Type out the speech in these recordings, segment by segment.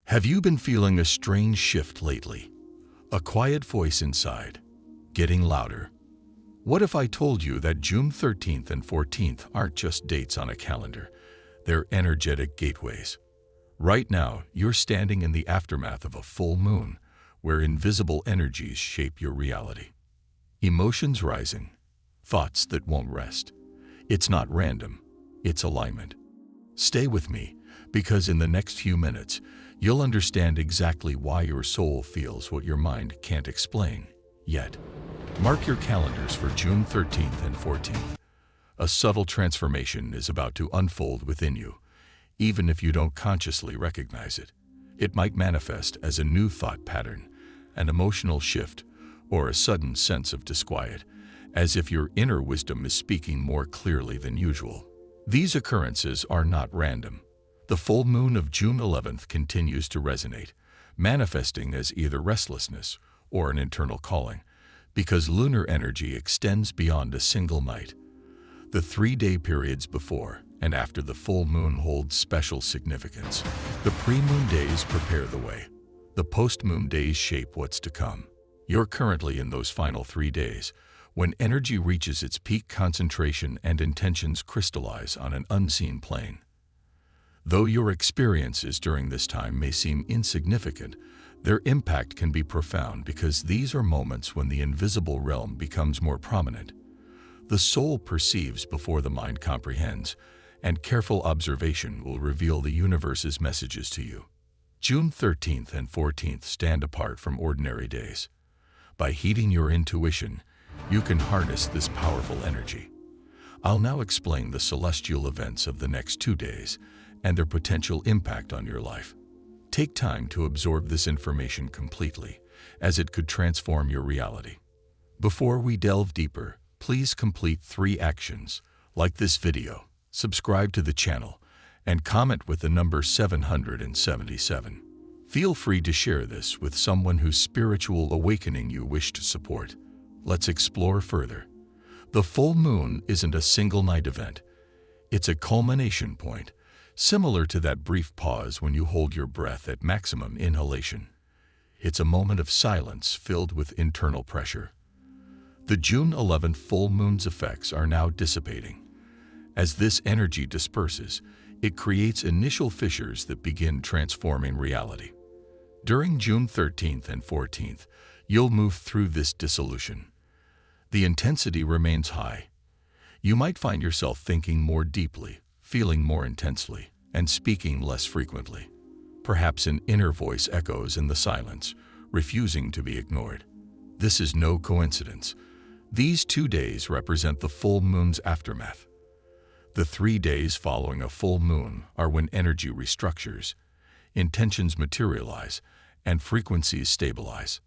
Have you been feeling a strange shift lately? A quiet voice inside, getting louder? What if I told you that June 13th and 14th aren't just dates on a calendar, they're energetic gateways? Right now, you're standing in the aftermath of a full moon, where invisible energies shape your reality. Emotions rising, thoughts that won't rest. It's not random, it's alignment. Stay with me, because in the next few minutes, you'll understand exactly why your soul feels what your mind can't explain yet. Mark your calendars for June 13th and 14th. A subtle transformation is about to unfold within you, even if you don't consciously recognize it. It might manifest as a new thought pattern, an emotional shift, or a sudden sense of disquiet, as if your inner wisdom is speaking more clearly than usual. These occurrences are not random. The full moon of June 11th continues to resonate, manifesting as either restlessness or an internal calling, because lunar energy extends beyond a single night. The 3-day periods before and after the full moon hold special significance. The pre-moon days prepare the way. The post-moon days shape what's to come. You're currently in those final 3 days, when energy reaches its peak concentration and intentions crystallize on an unseen plane. Though your experiences during this time may seem insignificant, their impact can be profound because these are moments when the invisible realm becomes more prominent. The soul perceives before the mind comprehends, and careful observation will reveal the universe's messages to you. June 13th and 14th stand apart from ordinary days. By heeding your intuition, you can harness this powerful energy. I'll now explain the celestial events of the next 2 days and their potential impact on your life. Take time to absorb this information completely, as it could transform your reality. Before we delve deeper, please complete 3 actions, like this video, subscribe to the channel, and comment with the number 777. Feel free to share this with someone whose spiritual awakening you wish to support. Let's explore further. The full moon isn't a single night event. It's a culmination point, similar to that brief pause when you hold your breath at maximum inhalation. It's a moment of silence filled with internal pressure. The June 11th full moon's effects are now dissipating. As this energy disperses, it creates initial fissures that begin transforming reality. During June 13th and 14th, you'll move through this dissolution. The intensity remains high. You might find yourself thinking more deeply, feeling more intensely, and speaking less frequently. Perhaps an inner voice echoes in the silence, refusing to be ignored. This is no coincidence. These 2 days represent the full moon's aftermath. The 3 days following a full moon are when energy restructures, intentions materialize, and frequencies stabilize.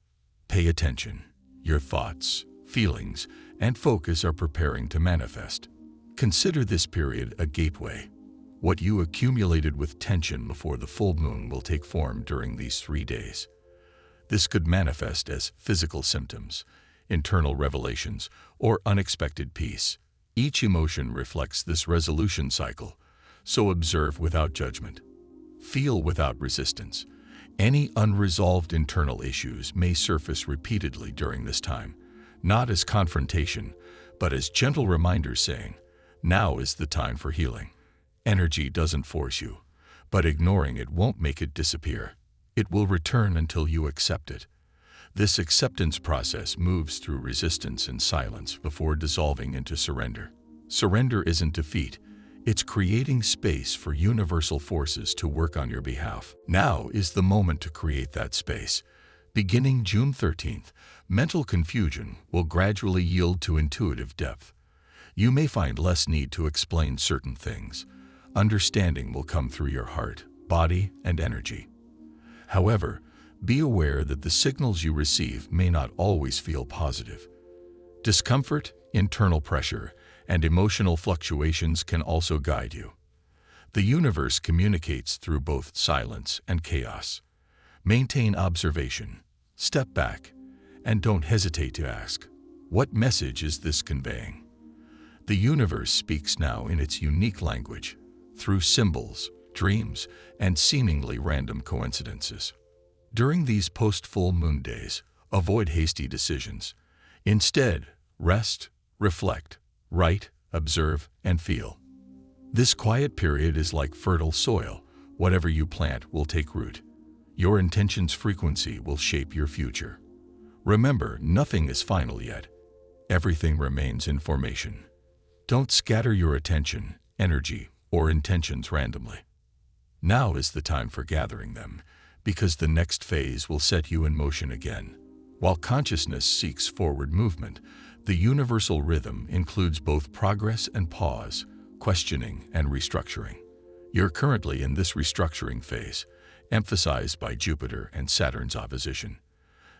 Pay attention. Your thoughts, feelings, and focus are preparing to manifest. Consider this period a gateway. What you accumulated with tension before the full moon will take form during these 3 days. This could manifest as physical symptoms, internal revelations, or unexpected peace. Each emotion reflects this resolution cycle, so observe without judgment. Feel without resistance. Any unresolved internal issues may surface repeatedly during this time, not as confrontation, but as gentle reminders saying, now is the time for healing. Energy doesn't force you, but ignoring it won't make it disappear. It will return until you accept it. This acceptance process moves through resistance and silence before dissolving into surrender. Surrender isn't defeat. It's creating space for universal forces to work on your behalf. Now is the moment to create that space. Beginning June 13th, mental confusion will gradually yield to intuitive depth. You may find less need to explain certain things. Understanding will come through your heart, body, and energy. However, be aware that the signals you receive may not always feel positive. Discomfort, internal pressure, and emotional fluctuations can also guide you. The universe communicates through both silence and chaos. Maintain observation, step back, and don't hesitate to ask, what message is this conveying? The universe speaks now in its unique language, through symbols, dreams, and seemingly random coincidences. During these post-full moon days, avoid hasty decisions. Instead, rest, reflect, write, observe, and feel. This quiet period is like fertile soil. Whatever you plant will take root. Your intention's frequency will shape your future. Remember, nothing is final yet. Everything remains in formation. Don't scatter your attention, energy, or intentions randomly. Now is the time for gathering them, because the next phase will set you in motion again. While consciousness seeks forward movement, the universal rhythm includes both progress and pause, questioning and restructuring. You're currently in this restructuring phase, emphasized by Jupiter and Saturn's opposition.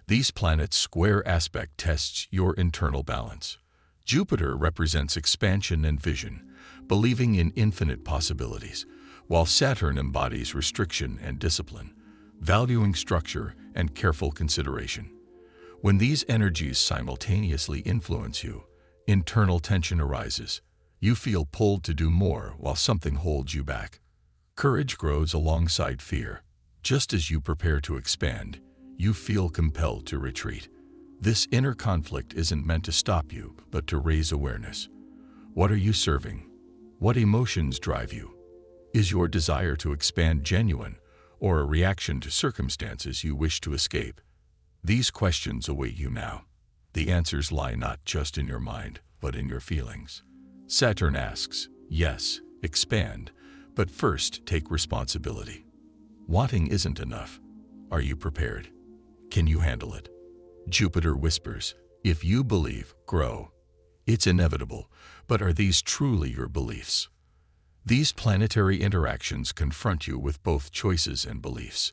These planets' square aspect tests your internal balance. Jupiter represents expansion and vision, believing in infinite possibilities, while Saturn embodies restriction and discipline, valuing structure and careful consideration. When these energies simultaneously influence you, internal tension arises. You feel pulled to do more while something holds you back. Courage grows alongside fear. Just as you prepare to expand, you feel compelled to retreat. This inner conflict isn't meant to stop you, but to raise awareness. What are you serving? What emotions drive you? Is your desire to expand genuine, or a reaction to circumstances you wish to escape? These questions await you now. The answers lie not just in your mind, but in your feelings. Saturn asks, yes, expand, but first take responsibility. Wanting isn't enough. Are you prepared? Can you handle it? Jupiter whispers, if you believe, grow. It's inevitable, but are these truly your beliefs? These planetary interactions confront you with both choices and beliefs.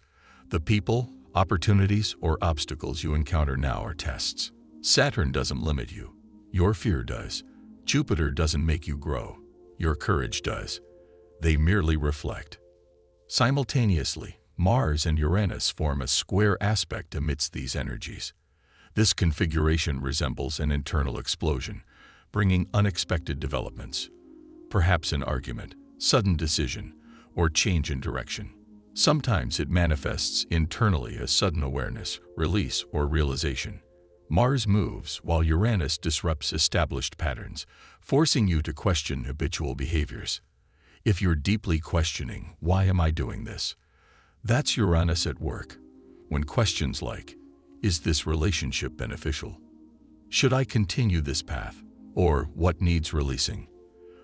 The people, opportunities, or obstacles you encounter now are tests. Saturn doesn't limit you. Your fear does. Jupiter doesn't make you grow. Your courage does. They merely reflect. Simultaneously, Mars and Uranus form a square aspect amidst these energies. This configuration resembles an internal explosion, bringing unexpected developments. Perhaps an argument, sudden decision, or change in direction. Sometimes it manifests internally as sudden awareness, release, or realization. Mars moves while Uranus disrupts established patterns, forcing you to question habitual behaviors. If you're deeply questioning, why am I doing this? That's Uranus at work. When questions like, is this relationship beneficial? Should I continue this path? Or what needs releasing?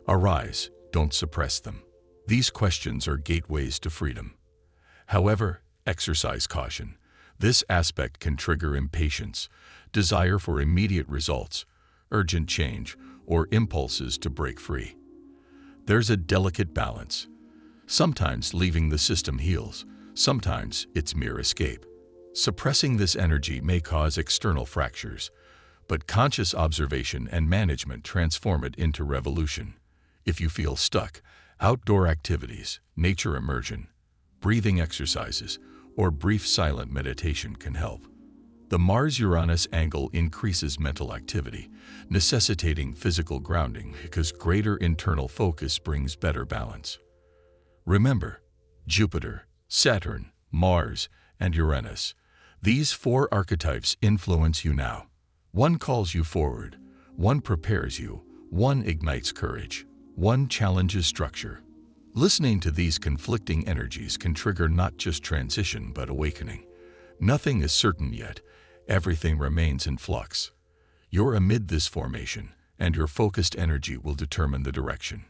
Arise, don't suppress them. These questions are gateways to freedom. However, exercise caution. This aspect can trigger impatience, desire for immediate results, urgent change, or impulses to break free. There's a delicate balance. Sometimes leaving the system heals, sometimes it's mere escape. Suppressing this energy may cause external fractures, but conscious observation and management transform it into revolution. If you feel stuck, outdoor activities, nature immersion, breathing exercises, or brief silent meditation can help. The Mars-Uranus angle increases mental activity, necessitating physical grounding because greater internal focus brings better balance. Remember, Jupiter, Saturn, Mars, and Uranus. These four archetypes influence you now. One calls you forward, one prepares you, one ignites courage, one challenges structure. Listening to these conflicting energies can trigger not just transition but awakening. Nothing is certain yet. Everything remains in flux. You're amid this formation, and your focused energy will determine the direction.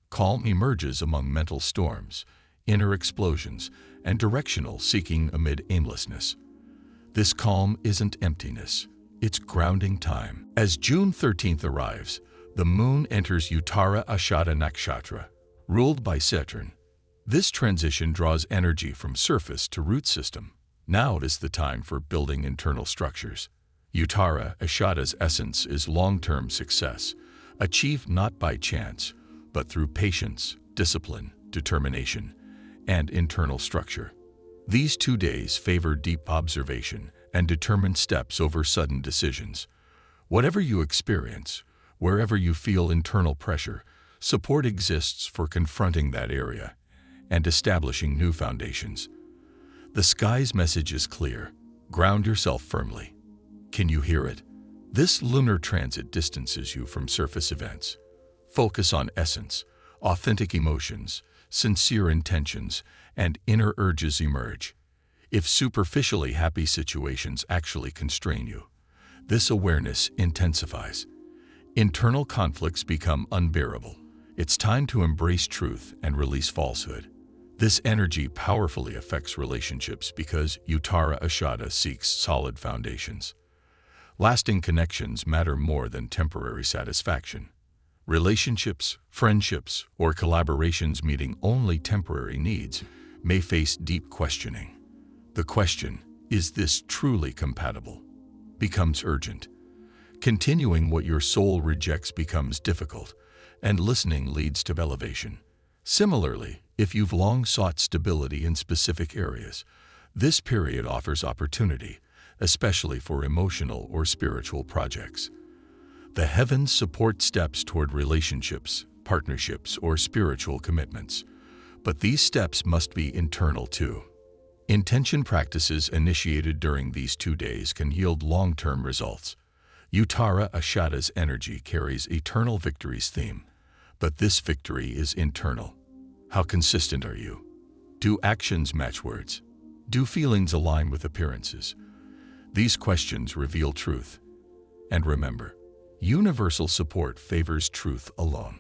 Calm emerges among mental storms, inner explosions, and directional seeking amid aimlessness. This calm isn't emptiness, it's grounding time. As June 13th arrives, the moon enters Uttara Ashada Nakshatra, ruled by Saturn. This transition draws energy from surface to root system. Now is the time for building internal structures. Uttara Ashada's essence is long-term success, achieved not by chance, but through patience, discipline, determination, and internal structure. These 2 days favor deep observation and determined steps over sudden decisions. Whatever you experience, wherever you feel internal pressure, support exists for confronting that area. and establishing new foundations. The sky's message is clear. Ground yourself firmly. Can you hear it? This lunar transit distances you from surface events. Focus on essence, authentic emotions, sincere intentions, and inner urges emerge. If superficially happy situations actually constrain you, this awareness intensifies. Internal conflicts become unbearable. It's time to embrace truth and release falsehood. This energy powerfully affects relationships because Uttara Ashada seeks solid foundations. Lasting connections matter more than temporary satisfaction. Relationships, friendships, or collaborations meeting only temporary needs may face deep questioning. The question, is this truly compatible, becomes urgent. Continuing what your soul rejects becomes difficult, and listening leads to elevation. Similarly, if you've long sought stability in specific areas, this period offers opportunity, especially for emotional or spiritual projects. The heavens support steps toward relationships, partnerships, or spiritual commitments, but these steps must be internal too. Intention practices initiated during these 2 days can yield long-term results. Uttara Ashada's energy carries eternal victories theme, but this victory is internal. How consistent are you? Do actions match words? Do feelings align with appearances? These questions reveal truth. And remember, universal support favors truth alone.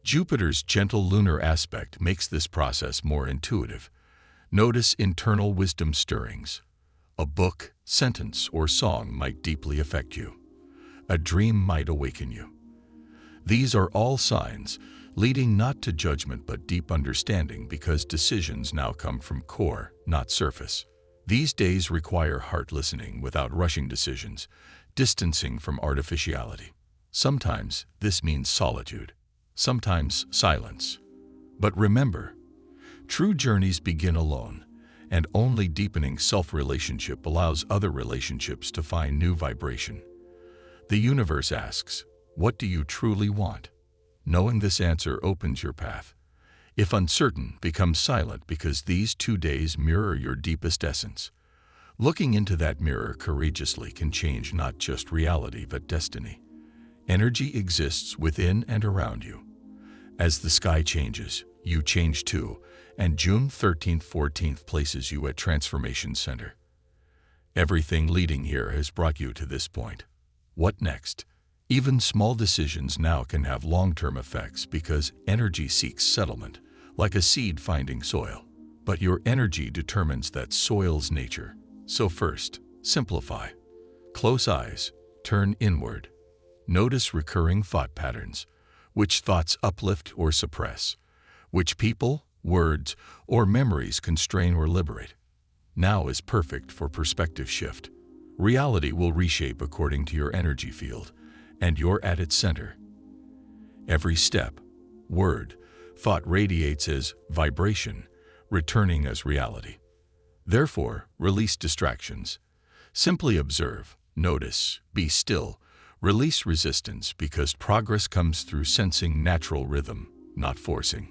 Jupiter's gentle lunar aspect makes this process more intuitive. Notice internal wisdom stirrings. A book, sentence, or song might deeply affect you. A dream might awaken you. These are all signs, leading not to judgment but deep understanding, because decisions now come from core, not surface. These days require heart listening without rushing decisions, distancing from artificiality. Sometimes this means solitude, sometimes silence. But remember, true journeys begin alone, and only deepening self-relationship allows other relationships to find new vibration. The universe asks, what do you truly want? Knowing this answer opens your path. If uncertain, become silent, because these 2 days mirror your deepest essence. Looking into that mirror courageously can change not just reality but destiny. Energy exists within and around you. As the sky changes, you change too, and June 13th-14th places you at Transformation Center. Everything leading here has brought you to this point. What next? Even small decisions now can have long-term effects because energy seeks settlement, like a seed finding soil. But your energy determines that soil's nature. So first, simplify. Close eyes, turn inward. Notice recurring thought patterns. Which thoughts uplift or suppress? Which people, words, or memories constrain or liberate? Now is perfect for perspective shift. Reality will reshape according to your energy field, and you're at its center. Every step, word, thought radiates as vibration, returning as reality. Therefore, release distractions. Simply observe, notice, be still, release resistance, because progress comes through sensing natural rhythm, not forcing.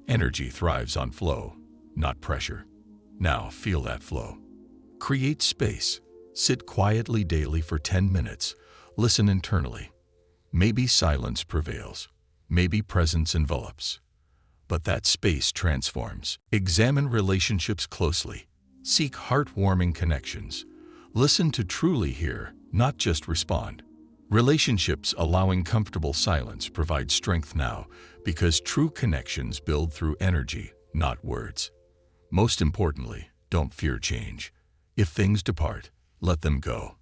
Energy thrives on flow, not pressure. Now feel that flow. Create space. Sit quietly daily for 10 minutes. Listen internally. Maybe silence prevails. Maybe presence envelops. But that space transforms. Examine relationships closely. Seek heartwarming connections. Listen to truly hear, not just respond. Relationships allowing comfortable silence provide strength now, because true connections build through energy, not words. Most importantly, don't fear change. If things depart, let them go.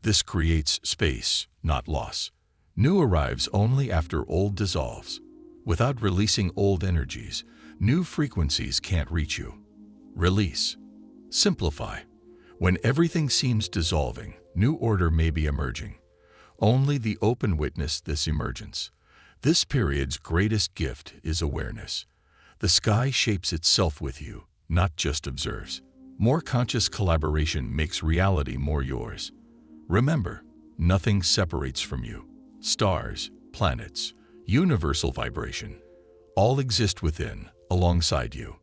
This creates space, not loss. New arrives only after old dissolves. Without releasing old energies, new frequencies can't reach you. Release. Simplify. When everything seems dissolving, new order may be emerging. Only the open witness this emergence. This period's greatest gift is awareness. The sky shapes itself with you, not just observes. More conscious collaboration makes reality more yours. Remember, nothing separates from you. Stars, planets, universal vibration, all exist within, alongside you.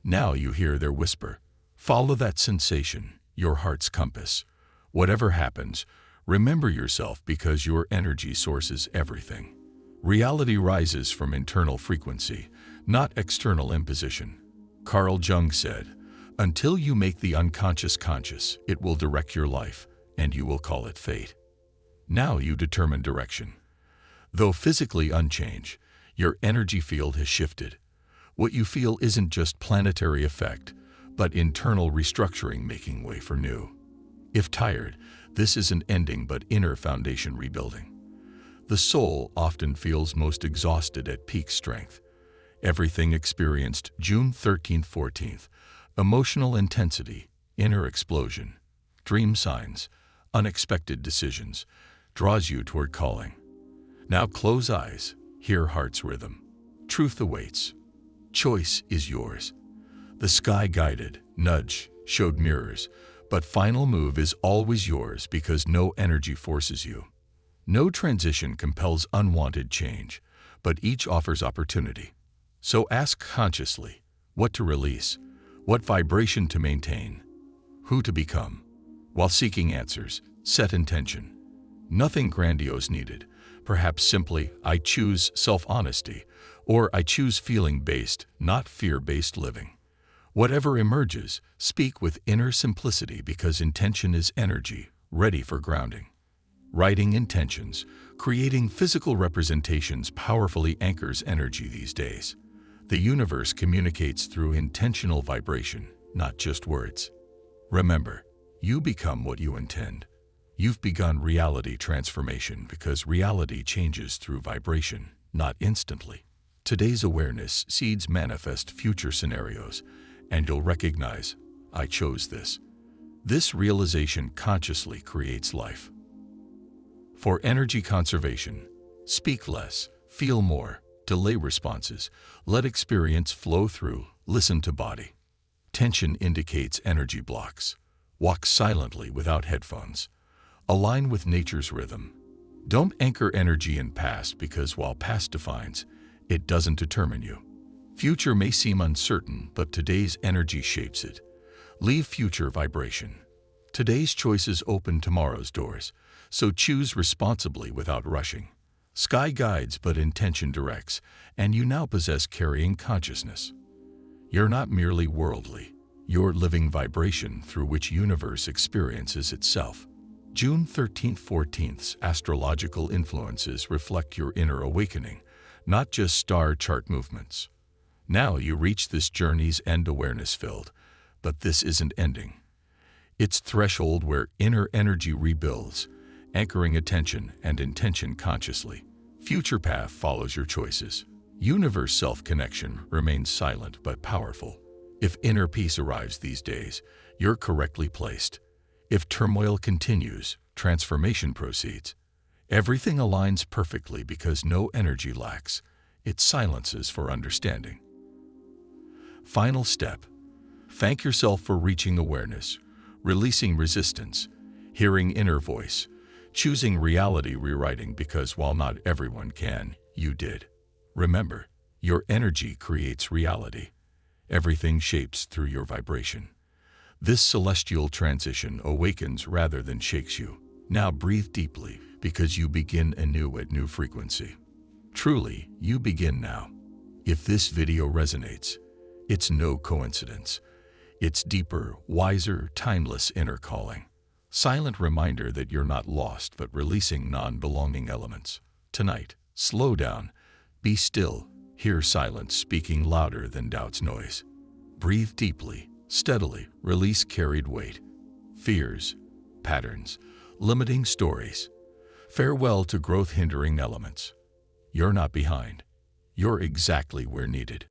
Now you hear their whisper. Follow that sensation, your heart's compass. Whatever happens, remember yourself because your energy source is everything. Reality rises from internal frequency, not external imposition. Carl Jung said, "Until you make the unconscious conscious, it will direct your life, and you will call it fate." Now you determine direction. Though physically unchanged, your energy field has shifted. What you feel isn't just planetary effect, but internal restructuring making way for new. If tired, this isn't ending but inner foundation rebuilding. The soul often feels most exhausted at peak strength. Everything experienced June 13th, 14th, emotional intensity, inner explosion, dream signs, unexpected decisions, draws you toward calling. Now close eyes, hear heart's rhythm. Truth awaits. Choice is yours. The sky-guided nudge showed mirrors, but final move is always yours because no energy forces you. No transition compels unwanted change, but each offers opportunity. So ask consciously what to release, what vibration to maintain, who to become. While seeking answers, set intention. Nothing grandiose needed. Perhaps simply, I choose self-honesty, or I choose feeling-based, not fear-based living. Whatever emerges, speak with inner simplicity because intention is energy, ready for grounding. Writing intentions, creating physical representations powerfully anchors energy these days. The universe communicates through intentional vibration, not just words. Remember, you become what you intend. You've begun reality transformation because reality changes through vibration, not instantly. Today's awareness seeds manifest future scenarios, and you'll recognize, I chose this. This realization consciously creates life. For energy conservation, speak less, feel more, delay responses, let experience flow through, listen to body. Tension indicates energy blocks. Walk silently without headphones. Align with nature's rhythm. Don't anchor energy in past because while past defines, it doesn't determine you. Future may seem uncertain, but today's energy shapes it. Leave future vibration. Today's choices open tomorrow's doors, so choose responsibly without rushing. Sky guides but intention directs, and you now possess carrying consciousness. You're not merely worldly, you're living vibration through which universe experiences itself. June 13th, 14th's astrological influences reflect your inner awakening, not just star chart movements. Now you reach this journey's end awareness-filled, but this isn't ending. It's threshold where inner energy rebuilds, anchoring attention and intention consciously. Future path follows your choices. Universe self-connection remains silent but powerful. If inner peace arrives these days, you're correctly placed. If turmoil continues, transformation proceeds. Everything aligns perfectly because no energy lacks. It silences for understanding. Final step. Thank yourself for reaching awareness, releasing resistance, hearing inner voice, choosing reality rewriting because while not everyone can, you did. Remember, your energy creates reality. Everything shapes through your vibration. This celestial transition awakens rather than shakes you. Now breathe deeply because you begin anew at new frequency. Truly, you begin now. If this video resonates, it's no coincidence. It's deeper, wiser, timeless inner calling. Silent reminder that you're not lost but releasing non-belonging elements. Tonight, slow down, be still, hear silence speaking louder than doubt's noise. Breathe deeply, steadily, release carried weight, fears, patterns, limiting stories. Farewell to growth-hindering elements. You're not behind. You're exactly where needed.